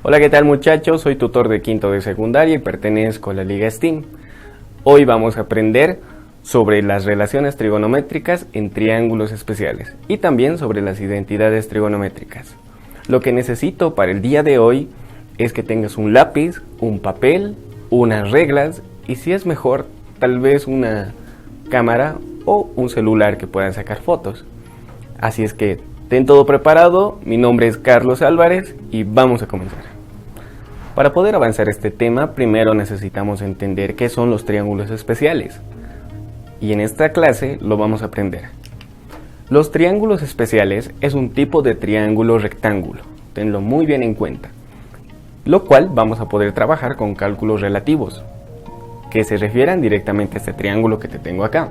Hola, ¿qué tal muchachos? Soy tutor de quinto de secundaria y pertenezco a la Liga STEAM. Hoy vamos a aprender sobre las relaciones trigonométricas en triángulos especiales y también sobre las identidades trigonométricas. Lo que necesito para el día de hoy es que tengas un lápiz, un papel, unas reglas y si es mejor, tal vez una cámara o un celular que puedan sacar fotos. Así es que ten todo preparado, mi nombre es Carlos Álvarez y vamos a comenzar. Para poder avanzar este tema, primero necesitamos entender qué son los triángulos especiales. Y en esta clase lo vamos a aprender. Los triángulos especiales es un tipo de triángulo rectángulo, tenlo muy bien en cuenta. Lo cual vamos a poder trabajar con cálculos relativos, que se refieran directamente a este triángulo que te tengo acá.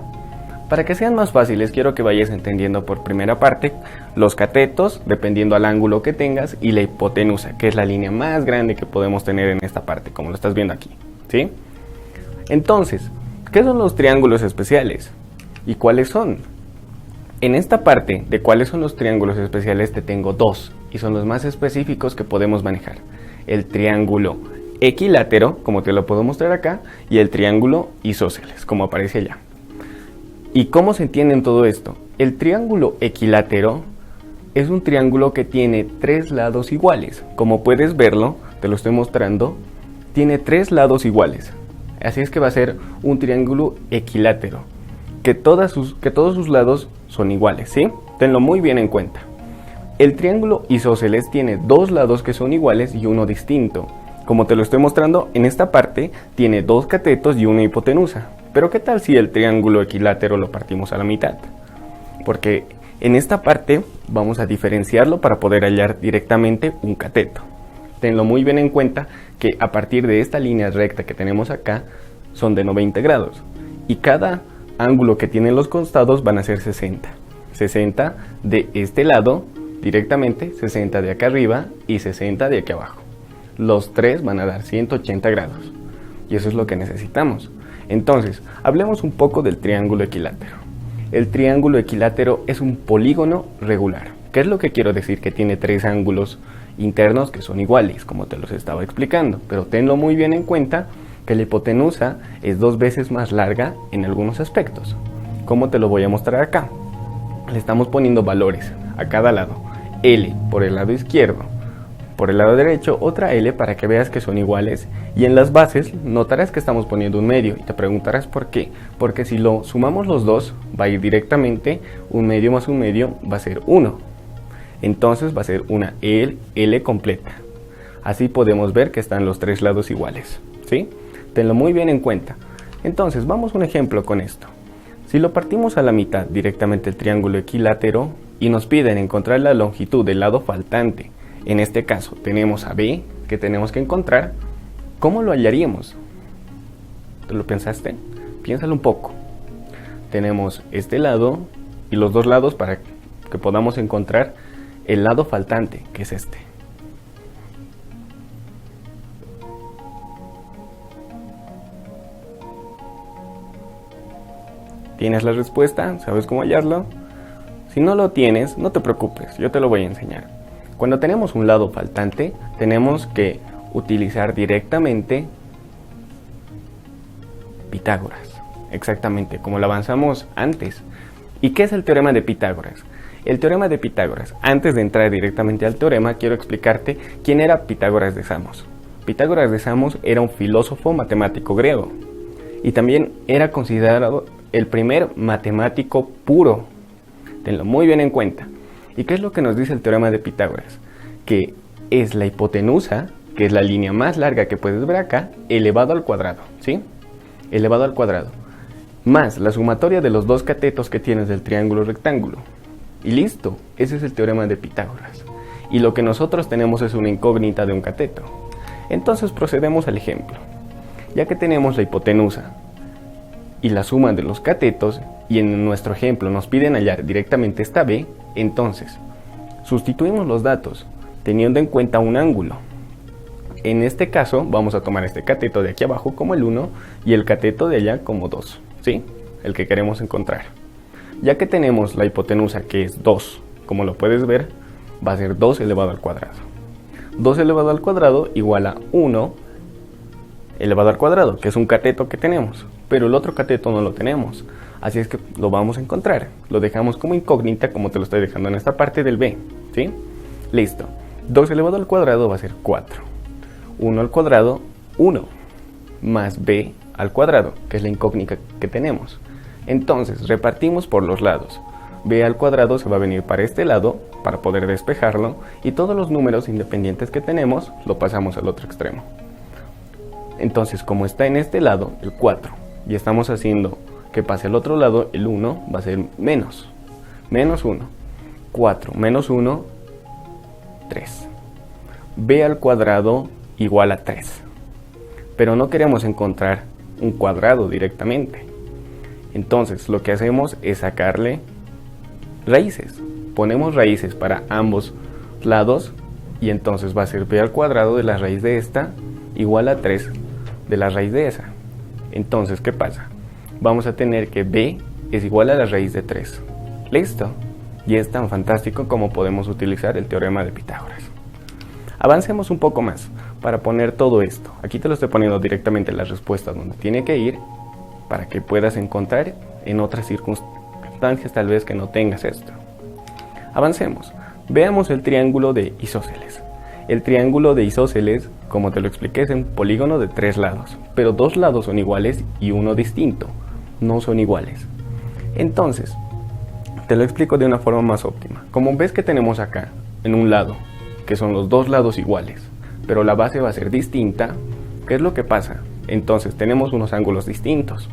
Para que sean más fáciles, quiero que vayas entendiendo por primera parte los catetos, dependiendo al ángulo que tengas, y la hipotenusa, que es la línea más grande que podemos tener en esta parte, como lo estás viendo aquí, ¿sí? Entonces, ¿qué son los triángulos especiales? ¿Y cuáles son? En esta parte de cuáles son los triángulos especiales te tengo dos, y son los más específicos que podemos manejar. El triángulo equilátero, como te lo puedo mostrar acá, y el triángulo isósceles, como aparece allá. ¿Y cómo se entiende en todo esto? El triángulo equilátero es un triángulo que tiene tres lados iguales. Como puedes verlo, te lo estoy mostrando, tiene tres lados iguales. Así es que va a ser un triángulo equilátero, que todos sus lados son iguales, ¿sí? Tenlo muy bien en cuenta. El triángulo isósceles tiene dos lados que son iguales y uno distinto. Como te lo estoy mostrando, en esta parte tiene dos catetos y una hipotenusa. Pero ¿qué tal si el triángulo equilátero lo partimos a la mitad? Porque en esta parte vamos a diferenciarlo para poder hallar directamente un cateto. Tenlo muy bien en cuenta que a partir de esta línea recta que tenemos acá son de 90 grados. Y cada ángulo que tienen los costados van a ser 60. 60 de este lado directamente, 60 de acá arriba y 60 de aquí abajo. Los tres van a dar 180 grados. Y eso es lo que necesitamos. Entonces, hablemos un poco del triángulo equilátero. El triángulo equilátero es un polígono regular. ¿Qué es lo que quiero decir? Que tiene tres ángulos internos que son iguales, como te los estaba explicando. Pero tenlo muy bien en cuenta que la hipotenusa es 2 veces más larga en algunos aspectos. ¿Cómo te lo voy a mostrar acá? Le estamos poniendo valores a cada lado. L por el lado izquierdo. Por el lado derecho, otra L para que veas que son iguales. Y en las bases notarás que estamos poniendo un medio. Y te preguntarás por qué. Porque si lo sumamos los dos, va a ir directamente, un medio más un medio va a ser 1. Entonces va a ser una L completa. Así podemos ver que están los tres lados iguales, ¿sí? Tenlo muy bien en cuenta. Entonces vamos a un ejemplo con esto. Si lo partimos a la mitad directamente el triángulo equilátero y nos piden encontrar la longitud del lado faltante, en este caso tenemos a B que tenemos que encontrar, ¿cómo lo hallaríamos? ¿Te lo pensaste? Piénsalo un poco. Tenemos este lado y los dos lados para que podamos encontrar el lado faltante, que es este. ¿Tienes la respuesta? ¿Sabes cómo hallarlo? Si no lo tienes, no te preocupes, yo te lo voy a enseñar. Cuando tenemos un lado faltante, tenemos que utilizar directamente Pitágoras. Exactamente, como lo avanzamos antes. ¿Y qué es el teorema de Pitágoras? El teorema de Pitágoras, antes de entrar directamente al teorema, quiero explicarte quién era Pitágoras de Samos. Pitágoras de Samos era un filósofo matemático griego. Y también era considerado el primer matemático puro. Tenlo muy bien en cuenta. ¿Y qué es lo que nos dice el teorema de Pitágoras? Que es la hipotenusa, que es la línea más larga que puedes ver acá, elevado al cuadrado, ¿sí? Elevado al cuadrado. Más la sumatoria de los dos catetos que tienes del triángulo rectángulo. Y listo, ese es el teorema de Pitágoras. Y lo que nosotros tenemos es una incógnita de un cateto. Entonces procedemos al ejemplo. Ya que tenemos la hipotenusa y la suma de los catetos, y en nuestro ejemplo nos piden hallar directamente esta B, entonces sustituimos los datos teniendo en cuenta un ángulo. En este caso vamos a tomar este cateto de aquí abajo como el 1 y el cateto de allá como 2, ¿sí? El que queremos encontrar. Ya que tenemos la hipotenusa que es 2, como lo puedes ver, va a ser 2 elevado al cuadrado. 2 elevado al cuadrado igual a 1 elevado al cuadrado, que es un cateto que tenemos, pero el otro cateto no lo tenemos, así es que lo vamos a encontrar. Lo dejamos como incógnita, como te lo estoy dejando en esta parte del b, ¿sí? Listo. 2 elevado al cuadrado va a ser 4. 1 al cuadrado, 1, más b al cuadrado, que es la incógnita que tenemos. Entonces, repartimos por los lados. B al cuadrado se va a venir para este lado, para poder despejarlo, y todos los números independientes que tenemos, lo pasamos al otro extremo. Entonces, como está en este lado, el 4, y estamos haciendo que pase al otro lado, el 1 va a ser menos 1. 4 menos 1, 3. B al cuadrado igual a 3. Pero no queremos encontrar un cuadrado directamente. Entonces, lo que hacemos es sacarle raíces. Ponemos raíces para ambos lados, y entonces va a ser b al cuadrado de la raíz de esta igual a 3 de la raíz de esa. Entonces, ¿qué pasa? Vamos a tener que b es igual a la raíz de 3. ¿Listo? Y es tan fantástico como podemos utilizar el teorema de Pitágoras. Avancemos un poco más para poner todo esto. Aquí te lo estoy poniendo directamente la respuesta donde tiene que ir, para que puedas encontrar en otras circunstancias tal vez que no tengas esto. Avancemos. Veamos el triángulo de isósceles. El triángulo de isósceles, como te lo expliqué, es un polígono de 3 lados, pero 2 lados son iguales y uno distinto. No son iguales. Entonces, te lo explico de una forma más óptima. Como ves que tenemos acá, en un lado, que son los 2 lados iguales, pero la base va a ser distinta, ¿qué es lo que pasa? Entonces tenemos unos ángulos distintos.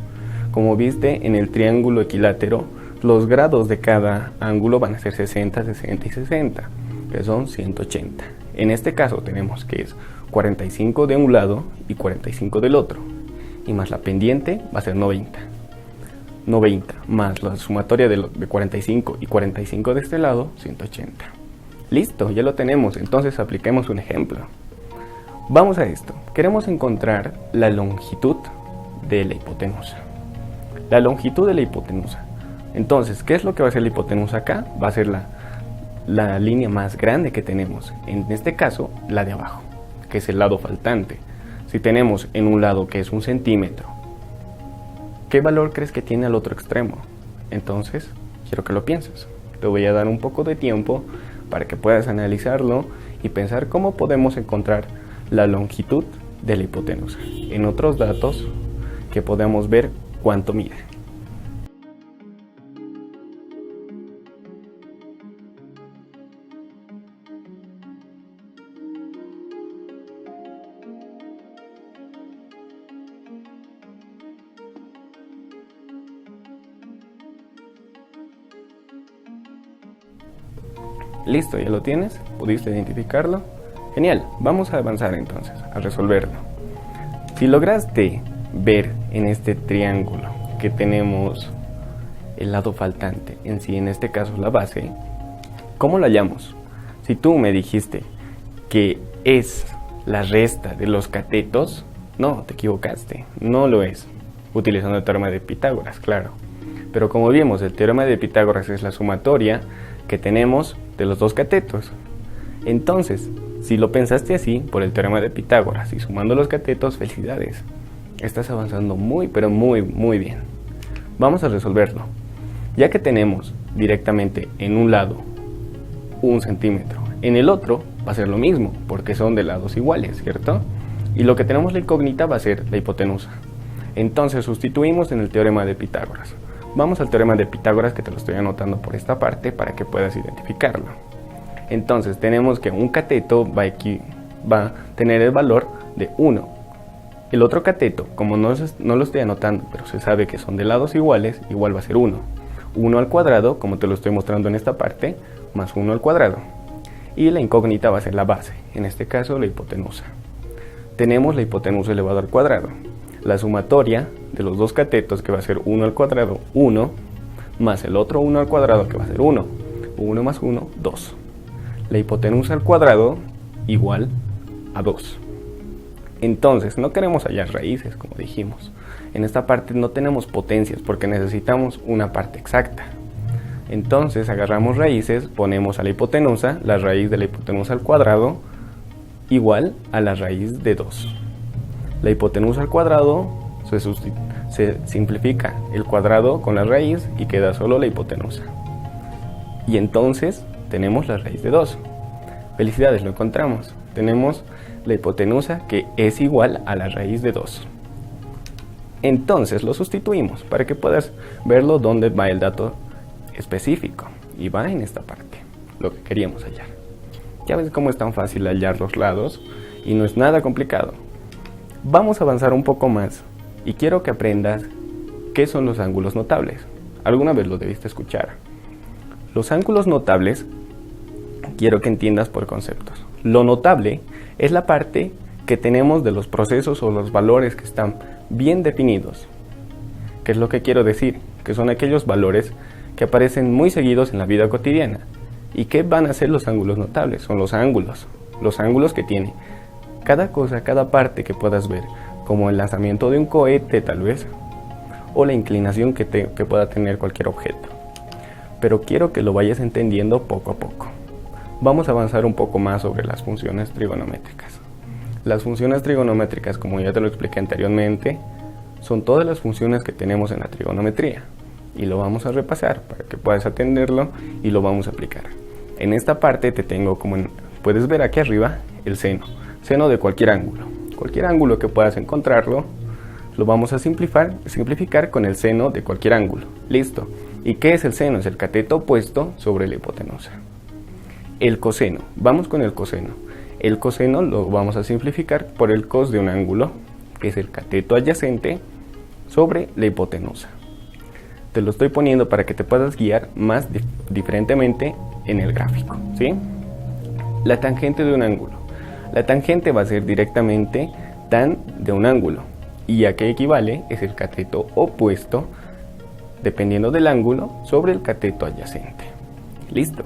Como viste en el triángulo equilátero, los grados de cada ángulo van a ser 60, 60 y 60, que son 180. En este caso tenemos que es 45 de un lado y 45 del otro, y más la pendiente va a ser 90. 90 más la sumatoria de 45 y 45 de este lado, 180. Listo, ya lo tenemos. Entonces apliquemos un ejemplo. Vamos a esto. Queremos encontrar la longitud de la hipotenusa. La longitud de la hipotenusa. Entonces, ¿qué es lo que va a ser la hipotenusa acá? Va a ser la línea más grande que tenemos. En este caso, la de abajo, que es el lado faltante. Si tenemos en un lado que es 1 centímetro, ¿qué valor crees que tiene al otro extremo? Entonces, quiero que lo pienses. Te voy a dar un poco de tiempo para que puedas analizarlo y pensar cómo podemos encontrar la longitud de la hipotenusa en otros datos que podemos ver cuánto mide. Listo, ¿ya lo tienes? ¿Pudiste identificarlo? Genial, vamos a avanzar entonces, a resolverlo. Si lograste ver en este triángulo que tenemos el lado faltante, en sí, en este caso la base, ¿cómo lo hallamos? Si tú me dijiste que es la resta de los catetos, no, te equivocaste, no lo es, utilizando el teorema de Pitágoras, claro. Pero como vimos, el teorema de Pitágoras es la sumatoria que tenemos de los dos catetos. Entonces, si lo pensaste así, por el teorema de Pitágoras y sumando los catetos, felicidades. Estás avanzando muy, pero muy, muy bien. Vamos a resolverlo. Ya que tenemos directamente en un lado 1 centímetro, en el otro va a ser lo mismo, porque son de lados iguales, ¿cierto? Y lo que tenemos la incógnita va a ser la hipotenusa. Entonces sustituimos en el teorema de Pitágoras. Vamos al teorema de Pitágoras, que te lo estoy anotando por esta parte para que puedas identificarlo. Entonces tenemos que un cateto va a tener el valor de 1. El otro cateto, como no lo estoy anotando, pero se sabe que son de lados iguales, igual va a ser 1. 1 al cuadrado, como te lo estoy mostrando en esta parte, más 1 al cuadrado. Y la incógnita va a ser la base, en este caso la hipotenusa. Tenemos la hipotenusa elevado al cuadrado. La sumatoria de los dos catetos, que va a ser 1 al cuadrado, 1, más el otro 1 al cuadrado, que va a ser 1. 1 más 1, 2. La hipotenusa al cuadrado igual a 2. Entonces, no queremos hallar raíces, como dijimos. En esta parte no tenemos potencias porque necesitamos una parte exacta. Entonces, agarramos raíces, ponemos a la hipotenusa, la raíz de la hipotenusa al cuadrado, igual a la raíz de 2. La hipotenusa al cuadrado se simplifica el cuadrado con la raíz y queda solo la hipotenusa. Y entonces tenemos la raíz de 2. Felicidades, lo encontramos. Tenemos la hipotenusa que es igual a la raíz de 2. Entonces lo sustituimos para que puedas verlo dónde va el dato específico. Y va en esta parte, lo que queríamos hallar. Ya ves cómo es tan fácil hallar los lados y no es nada complicado. Vamos a avanzar un poco más y quiero que aprendas qué son los ángulos notables. Alguna vez lo debiste escuchar. Los ángulos notables quiero que entiendas por conceptos. Lo notable es la parte que tenemos de los procesos o los valores que están bien definidos. ¿Qué es lo que quiero decir? Que son aquellos valores que aparecen muy seguidos en la vida cotidiana. ¿Y qué van a ser los ángulos notables? Son los ángulos que tiene cada cosa, cada parte que puedas ver, como el lanzamiento de un cohete tal vez, o la inclinación que pueda tener cualquier objeto. Pero quiero que lo vayas entendiendo poco a poco. Vamos a avanzar un poco más sobre las funciones trigonométricas. Las funciones trigonométricas, como ya te lo expliqué anteriormente, son todas las funciones que tenemos en la trigonometría. Y lo vamos a repasar para que puedas atenderlo y lo vamos a aplicar. En esta parte te tengo, puedes ver aquí arriba, el seno de cualquier ángulo. Cualquier ángulo que puedas encontrarlo, lo vamos a simplificar con el seno de cualquier ángulo. Listo. ¿Y qué es el seno? Es el cateto opuesto sobre la hipotenusa. El coseno. Vamos con el coseno. El coseno lo vamos a simplificar por el cos de un ángulo, que es el cateto adyacente sobre la hipotenusa. Te lo estoy poniendo para que te puedas guiar más diferentemente en el gráfico, ¿sí? La tangente de un ángulo. La tangente va a ser directamente tan de un ángulo. ¿Y a qué equivale? Es el cateto opuesto, dependiendo del ángulo, sobre el cateto adyacente. ¿Listo?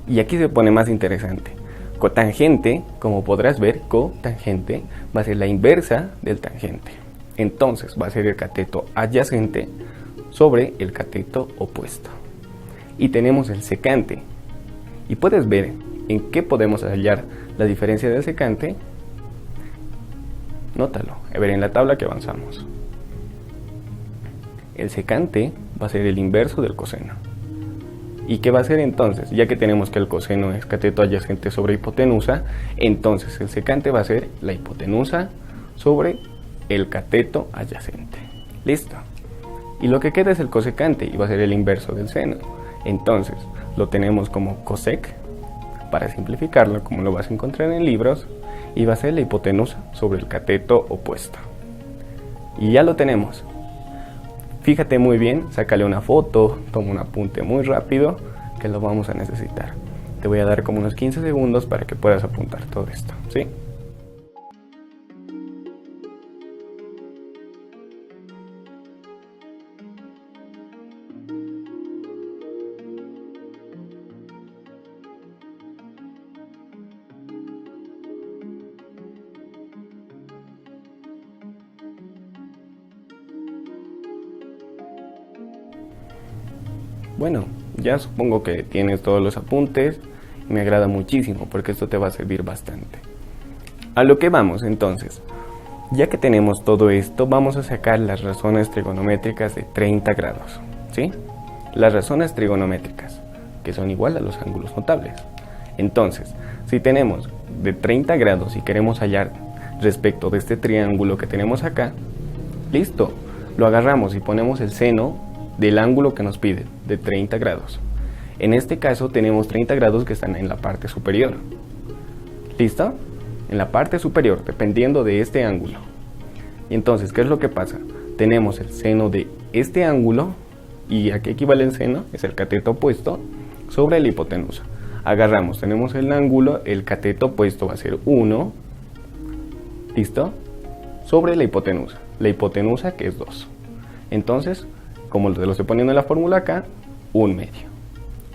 Y aquí se pone más interesante. Cotangente, como podrás ver, cotangente va a ser la inversa del tangente. Entonces va a ser el cateto adyacente sobre el cateto opuesto. Y tenemos el secante. Y puedes ver en qué podemos hallar la diferencia del secante. Nótalo, a ver en la tabla que avanzamos. El secante va a ser el inverso del coseno. ¿Y qué va a ser entonces? Ya que tenemos que el coseno es cateto adyacente sobre hipotenusa, entonces el secante va a ser la hipotenusa sobre el cateto adyacente. ¿Listo? Y lo que queda es el cosecante y va a ser el inverso del seno. Entonces lo tenemos como cosec, para simplificarlo, como lo vas a encontrar en libros, y va a ser la hipotenusa sobre el cateto opuesto. Y ya lo tenemos. Fíjate muy bien, sácale una foto, toma un apunte muy rápido, que lo vamos a necesitar. Te voy a dar como unos 15 segundos para que puedas apuntar todo esto, ¿sí? Bueno, ya supongo que tienes todos los apuntes. Me agrada muchísimo porque esto te va a servir bastante. A lo que vamos entonces. Ya que tenemos todo esto, vamos a sacar las razones trigonométricas de 30 grados, ¿sí? Las razones trigonométricas, que son igual a los ángulos notables. Entonces, si tenemos de 30 grados y queremos hallar respecto de este triángulo que tenemos acá, listo, lo agarramos y ponemos el seno del ángulo que nos pide, de 30 grados. En este caso tenemos 30 grados que están en la parte superior. ¿Listo? En la parte superior, dependiendo de este ángulo. Y entonces, ¿qué es lo que pasa? Tenemos el seno de este ángulo, ¿y a qué equivale el seno? Es el cateto opuesto sobre la hipotenusa. Agarramos, tenemos el ángulo, el cateto opuesto va a ser 1, ¿listo? Sobre la hipotenusa que es 2. Entonces, como te lo estoy poniendo en la fórmula acá, 1/2.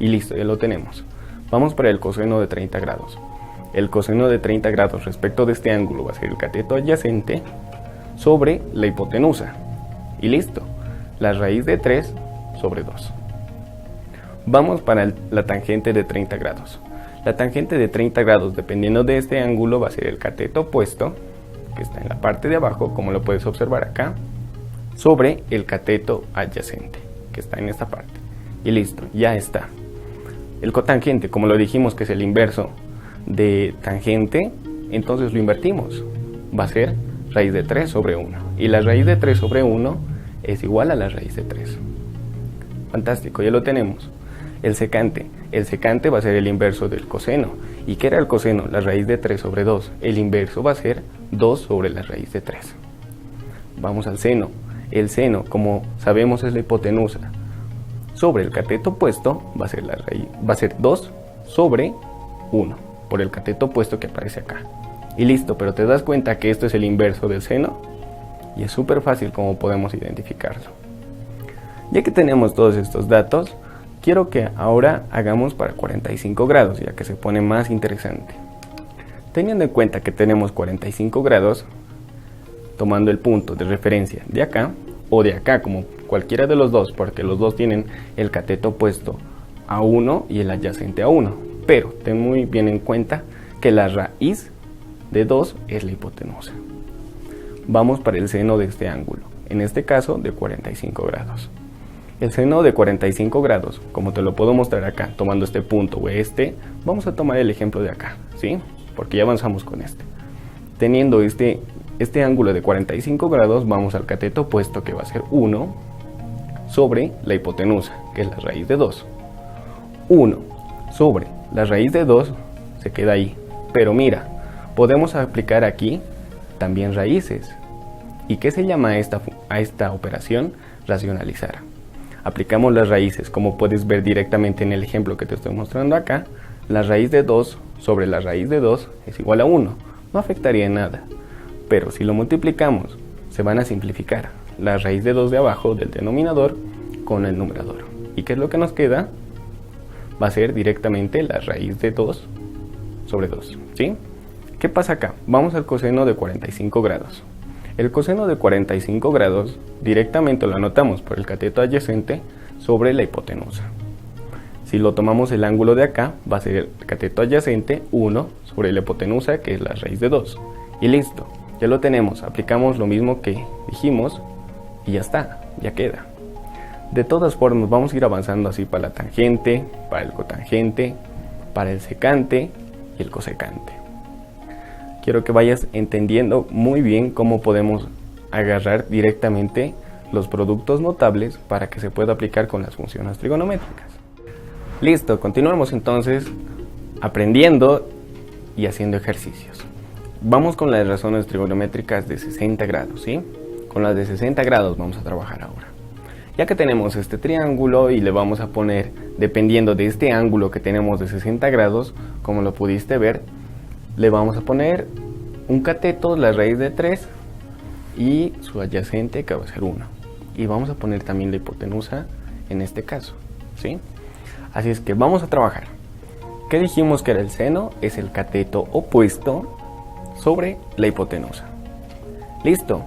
Y listo, ya lo tenemos. Vamos para el coseno de 30 grados. El coseno de 30 grados respecto de este ángulo va a ser el cateto adyacente sobre la hipotenusa. Y listo, la raíz de 3 sobre 2. Vamos para la tangente de 30 grados. La tangente de 30 grados, dependiendo de este ángulo, va a ser el cateto opuesto, que está en la parte de abajo, como lo puedes observar acá, sobre el cateto adyacente, que está en esta parte. Y listo, ya está. El cotangente, como lo dijimos que es el inverso de tangente, entonces lo invertimos. Va a ser raíz de 3 sobre 1. Y la raíz de 3 sobre 1 es igual a la raíz de 3. Fantástico, ya lo tenemos. El secante va a ser el inverso del coseno. ¿Y qué era el coseno? La raíz de 3 sobre 2. El inverso va a ser 2 sobre la raíz de 3. Vamos al seno. El seno, como sabemos, es la hipotenusa. Sobre el cateto opuesto va a ser 2 sobre 1, por el cateto opuesto que aparece acá. Y listo, pero te das cuenta que esto es el inverso del seno. Y es súper fácil como podemos identificarlo. Ya que tenemos todos estos datos, quiero que ahora hagamos para 45 grados, ya que se pone más interesante. Teniendo en cuenta que tenemos 45 grados, tomando el punto de referencia de acá, o de acá, como cualquiera de los dos, porque los dos tienen el cateto opuesto a 1 y el adyacente a 1. Pero ten muy bien en cuenta que la raíz de 2 es la hipotenusa. Vamos para el seno de este ángulo, en este caso de 45 grados. El seno de 45 grados, como te lo puedo mostrar acá, tomando este punto o vamos a tomar el ejemplo de acá, ¿sí? Porque ya avanzamos con este. Teniendo este ángulo de 45 grados, vamos al cateto opuesto, que va a ser 1 sobre la hipotenusa, que es la raíz de 2. 1 sobre la raíz de 2 se queda ahí. Pero mira, podemos aplicar aquí también raíces. ¿Y qué se llama a esta operación? Racionalizar. Aplicamos las raíces, como puedes ver directamente en el ejemplo que te estoy mostrando acá. La raíz de 2 sobre la raíz de 2 es igual a 1. No afectaría en nada. Pero si lo multiplicamos, se van a simplificar la raíz de 2 de abajo del denominador con el numerador. ¿Y qué es lo que nos queda? Va a ser directamente la raíz de 2 sobre 2, ¿sí? ¿Qué pasa acá? Vamos al coseno de 45 grados. El coseno de 45 grados directamente lo anotamos por el cateto adyacente sobre la hipotenusa. Si lo tomamos el ángulo de acá, va a ser el cateto adyacente 1 sobre la hipotenusa, que es la raíz de 2. Y listo, ya lo tenemos. Aplicamos lo mismo que dijimos y ya está, ya queda. De todas formas, vamos a ir avanzando así para la tangente, para el cotangente, para el secante y el cosecante. Quiero que vayas entendiendo muy bien cómo podemos agarrar directamente los productos notables para que se pueda aplicar con las funciones trigonométricas. Listo, continuamos entonces aprendiendo y haciendo ejercicios. Vamos con las razones trigonométricas de 60 grados, ¿sí? Con las de 60 grados vamos a trabajar ahora. Ya que tenemos este triángulo y le vamos a poner, dependiendo de este ángulo que tenemos de 60 grados, como lo pudiste ver, le vamos a poner un cateto, la raíz de 3 y su adyacente, que va a ser 1. Y vamos a poner también la hipotenusa en este caso, ¿sí? Así es que vamos a trabajar. ¿Qué dijimos que era el seno? Es el cateto opuesto sobre la hipotenusa. Listo,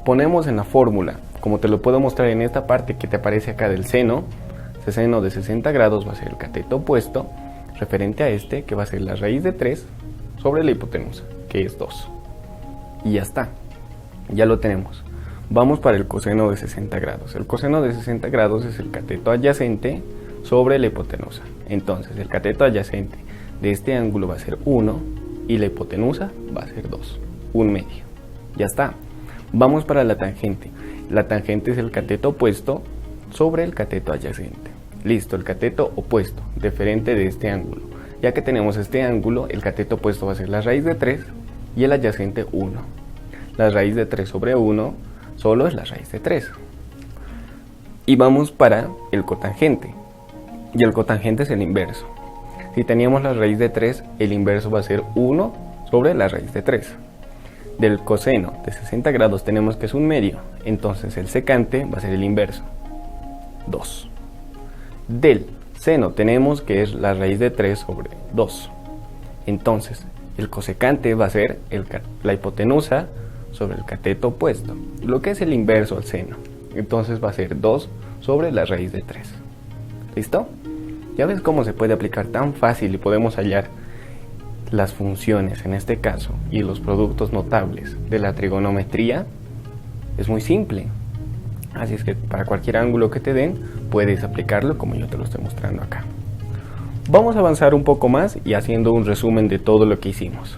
ponemos en la fórmula, como te lo puedo mostrar en esta parte que te aparece acá del seno. Ese seno de 60 grados va a ser el cateto opuesto referente a este, que va a ser la raíz de 3 sobre la hipotenusa, que es 2. Y ya está, ya lo tenemos. Vamos para el coseno de 60 grados. El coseno de 60 grados es el cateto adyacente sobre la hipotenusa. Entonces el cateto adyacente de este ángulo va a ser 1 y la hipotenusa va a ser 2, 1/2. Ya está. Vamos para la tangente. La tangente es el cateto opuesto sobre el cateto adyacente. Listo, el cateto opuesto, diferente de este ángulo. Ya que tenemos este ángulo, el cateto opuesto va a ser la raíz de 3 y el adyacente 1. La raíz de 3 sobre 1 solo es la raíz de 3. Y vamos para el cotangente. Y el cotangente es el inverso. Si teníamos la raíz de 3, el inverso va a ser 1 sobre la raíz de 3. Del coseno de 60 grados tenemos que es 1/2. Entonces el secante va a ser el inverso, 2. Del seno tenemos que es la raíz de 3 sobre 2. Entonces el cosecante va a ser la hipotenusa sobre el cateto opuesto, lo que es el inverso al seno. Entonces va a ser 2 sobre la raíz de 3. ¿Listo? Ya ves cómo se puede aplicar tan fácil y podemos hallar las funciones en este caso y los productos notables de la trigonometría, es muy simple. Así es que para cualquier ángulo que te den, puedes aplicarlo como yo te lo estoy mostrando acá. Vamos a avanzar un poco más y haciendo un resumen de todo lo que hicimos.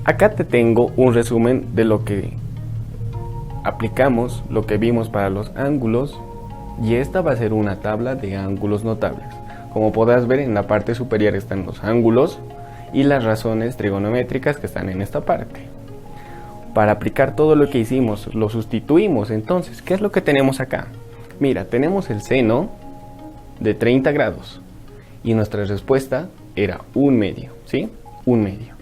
Acá te tengo un resumen de lo que aplicamos, lo que vimos para los ángulos, y esta va a ser una tabla de ángulos notables. Como podrás ver, en la parte superior están los ángulos y las razones trigonométricas que están en esta parte. Para aplicar todo lo que hicimos, lo sustituimos. Entonces, ¿qué es lo que tenemos acá? Mira, tenemos el seno de 30 grados y nuestra respuesta era 1/2, ¿sí? 1/2.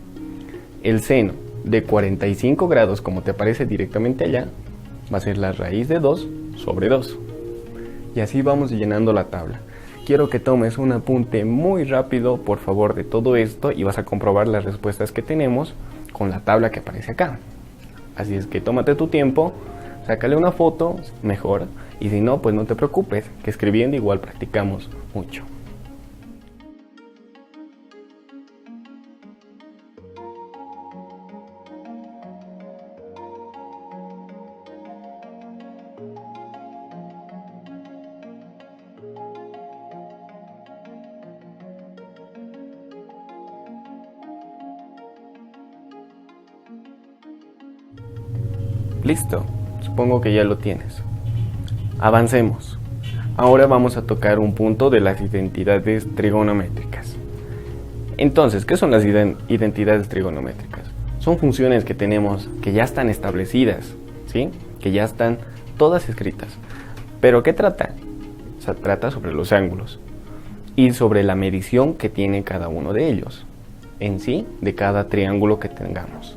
El seno de 45 grados, como te aparece directamente allá, va a ser la raíz de 2 sobre 2. Y así vamos llenando la tabla. Quiero que tomes un apunte muy rápido, por favor, de todo esto y vas a comprobar las respuestas que tenemos con la tabla que aparece acá. Así es que tómate tu tiempo, sácale una foto, mejor, y si no, pues no te preocupes, que escribiendo igual practicamos mucho. Listo, supongo que ya lo tienes. Avancemos. Ahora vamos a tocar un punto de las identidades trigonométricas. Entonces, ¿qué son las identidades trigonométricas? Son funciones que tenemos que ya están establecidas, ¿sí? Que ya están todas escritas. ¿Pero qué trata? O sea, trata sobre los ángulos y sobre la medición que tiene cada uno de ellos, en sí, de cada triángulo que tengamos.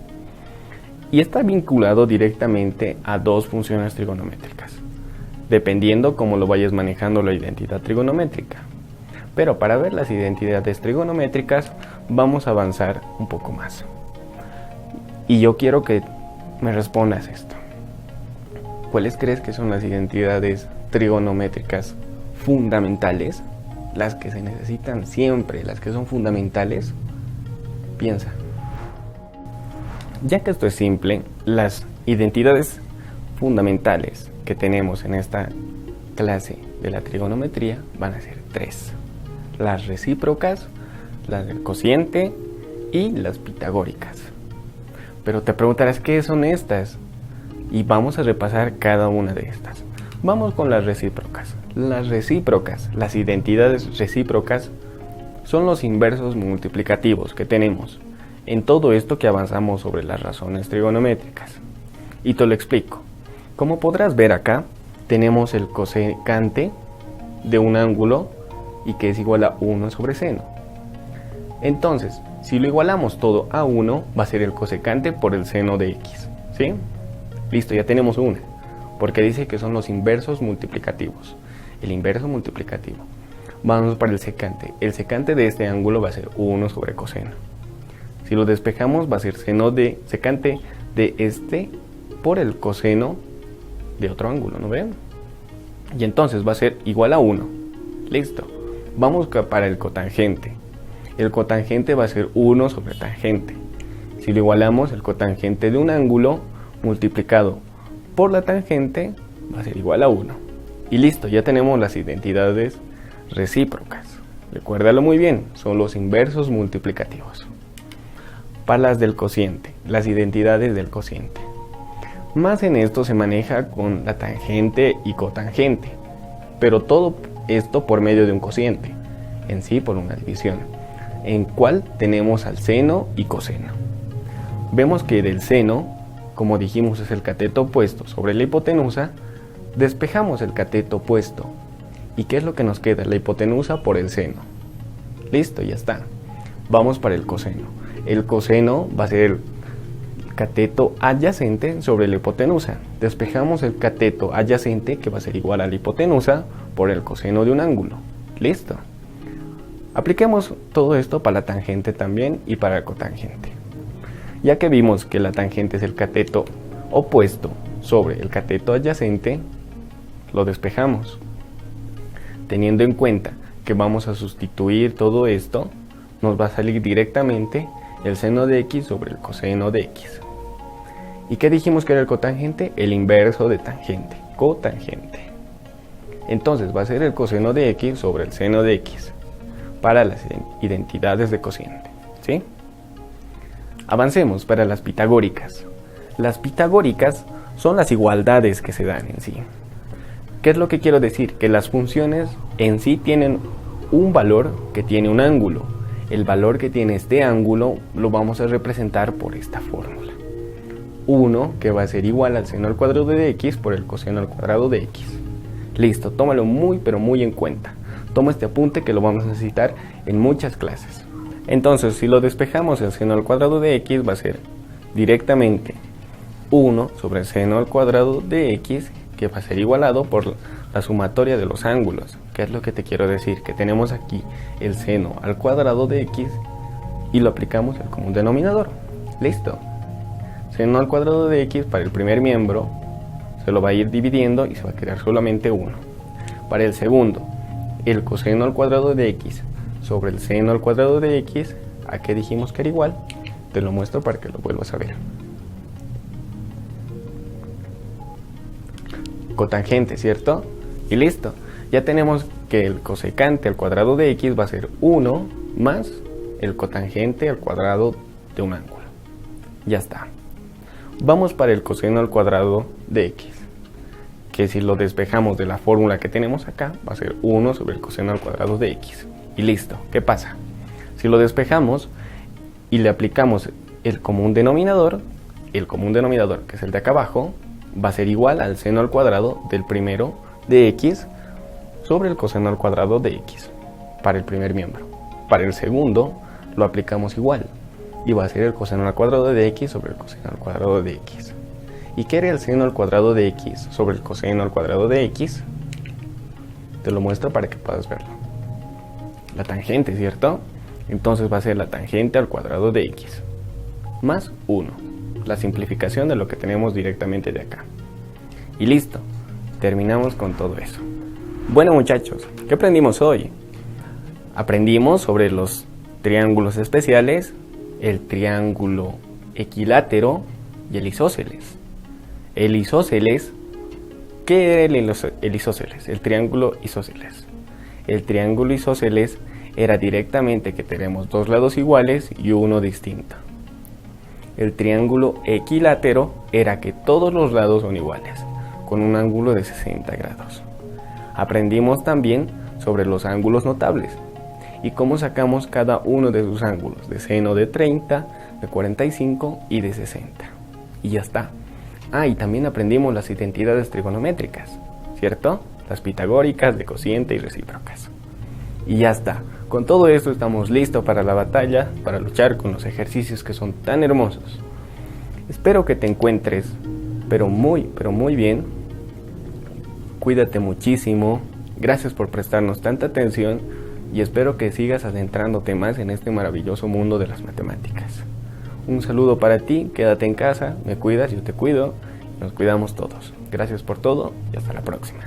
Y está vinculado directamente a dos funciones trigonométricas, dependiendo cómo lo vayas manejando la identidad trigonométrica. Pero para ver las identidades trigonométricas vamos a avanzar un poco más. Y yo quiero que me respondas esto. ¿Cuáles crees que son las identidades trigonométricas fundamentales? Las que se necesitan siempre, las que son fundamentales. Piensa. Ya que esto es simple, las identidades fundamentales que tenemos en esta clase de la trigonometría van a ser 3. Las recíprocas, las del cociente y las pitagóricas. Pero te preguntarás qué son estas y vamos a repasar cada una de estas. Vamos con las recíprocas. Las identidades recíprocas son los inversos multiplicativos que tenemos en todo esto que avanzamos sobre las razones trigonométricas. Y te lo explico. Como podrás ver acá, tenemos el cosecante de un ángulo y que es igual a 1 sobre seno. Entonces, si lo igualamos todo a 1, va a ser el cosecante por el seno de x, ¿sí? Listo, ya tenemos una, porque dice que son los inversos multiplicativos. El inverso multiplicativo. Vamos para el secante. El secante de este ángulo va a ser 1 sobre coseno. Si lo despejamos, va a ser secante de este por el coseno de otro ángulo, ¿no ven? Y entonces va a ser igual a 1. Listo. Vamos para el cotangente. El cotangente va a ser 1 sobre tangente. Si lo igualamos, el cotangente de un ángulo multiplicado por la tangente va a ser igual a 1. Y listo, ya tenemos las identidades recíprocas. Recuérdalo muy bien, son los inversos multiplicativos. Para las del cociente, las identidades del cociente. Más en esto se maneja con la tangente y cotangente, pero todo esto por medio de un cociente, en sí por una división, en cual tenemos al seno y coseno. Vemos que del seno, como dijimos es el cateto opuesto sobre la hipotenusa, despejamos el cateto opuesto. ¿Y qué es lo que nos queda? La hipotenusa por el seno. Listo, ya está. Vamos para el coseno. El coseno va a ser el cateto adyacente sobre la hipotenusa. Despejamos el cateto adyacente, que va a ser igual a la hipotenusa, por el coseno de un ángulo. Listo. Apliquemos todo esto para la tangente también y para el cotangente. Ya que vimos que la tangente es el cateto opuesto sobre el cateto adyacente, lo despejamos. Teniendo en cuenta que vamos a sustituir todo esto, nos va a salir directamente el seno de x sobre el coseno de x. ¿Y qué dijimos que era el cotangente? El inverso de tangente, cotangente. Entonces va a ser el coseno de x sobre el seno de x para las identidades de cociente, ¿sí? Avancemos para las pitagóricas. Las pitagóricas son las igualdades que se dan en sí. ¿Qué es lo que quiero decir? Que las funciones en sí tienen un valor que tiene un ángulo. El valor que tiene este ángulo lo vamos a representar por esta fórmula. 1 que va a ser igual al seno al cuadrado de x por el coseno al cuadrado de x. Listo, tómalo muy pero muy en cuenta. Toma este apunte que lo vamos a necesitar en muchas clases. Entonces, si lo despejamos, el seno al cuadrado de x va a ser directamente 1 sobre el seno al cuadrado de x, que va a ser igualado por la sumatoria de los ángulos. ¿Qué es lo que te quiero decir? Que tenemos aquí el seno al cuadrado de x y lo aplicamos al común denominador. Listo. Seno al cuadrado de x para el primer miembro se lo va a ir dividiendo y se va a quedar solamente 1. Para el segundo, el coseno al cuadrado de x sobre el seno al cuadrado de x, ¿a qué dijimos que era igual? Te lo muestro para que lo vuelvas a ver. Cotangente, ¿cierto? Y listo. Ya tenemos que el cosecante al cuadrado de x va a ser 1 más el cotangente al cuadrado de un ángulo. Ya está. Vamos para el coseno al cuadrado de x, que si lo despejamos de la fórmula que tenemos acá, va a ser 1 sobre el coseno al cuadrado de x. Y listo. ¿Qué pasa? Si lo despejamos y le aplicamos el común denominador, que es el de acá abajo, va a ser igual al seno al cuadrado del primero de x sobre el coseno al cuadrado de x para el primer miembro. Para el segundo lo aplicamos igual y va a ser el coseno al cuadrado de x sobre el coseno al cuadrado de x. ¿Y qué era el seno al cuadrado de x sobre el coseno al cuadrado de x? Te lo muestro para que puedas verlo. La tangente, ¿cierto? Entonces va a ser la tangente al cuadrado de x más 1. La simplificación de lo que tenemos directamente de acá. Y listo. Terminamos con todo eso. Bueno, muchachos, ¿qué aprendimos hoy? Aprendimos sobre los triángulos especiales, el triángulo equilátero y el isósceles. El isósceles, ¿qué era el isósceles? El triángulo isósceles. El triángulo isósceles era directamente que tenemos dos lados iguales y uno distinto. El triángulo equilátero era que todos los lados son iguales, con un ángulo de 60 grados. Aprendimos también sobre los ángulos notables y cómo sacamos cada uno de sus ángulos, de seno de 30, de 45 y de 60. Y ya está. Y también aprendimos las identidades trigonométricas, ¿cierto? Las pitagóricas, de cociente y recíprocas. Y ya está. Con todo esto estamos listos para la batalla, para luchar con los ejercicios que son tan hermosos. Espero que te encuentres, pero muy bien. Cuídate muchísimo. Gracias por prestarnos tanta atención y espero que sigas adentrándote más en este maravilloso mundo de las matemáticas. Un saludo para ti, quédate en casa, me cuidas, yo te cuido, nos cuidamos todos. Gracias por todo y hasta la próxima.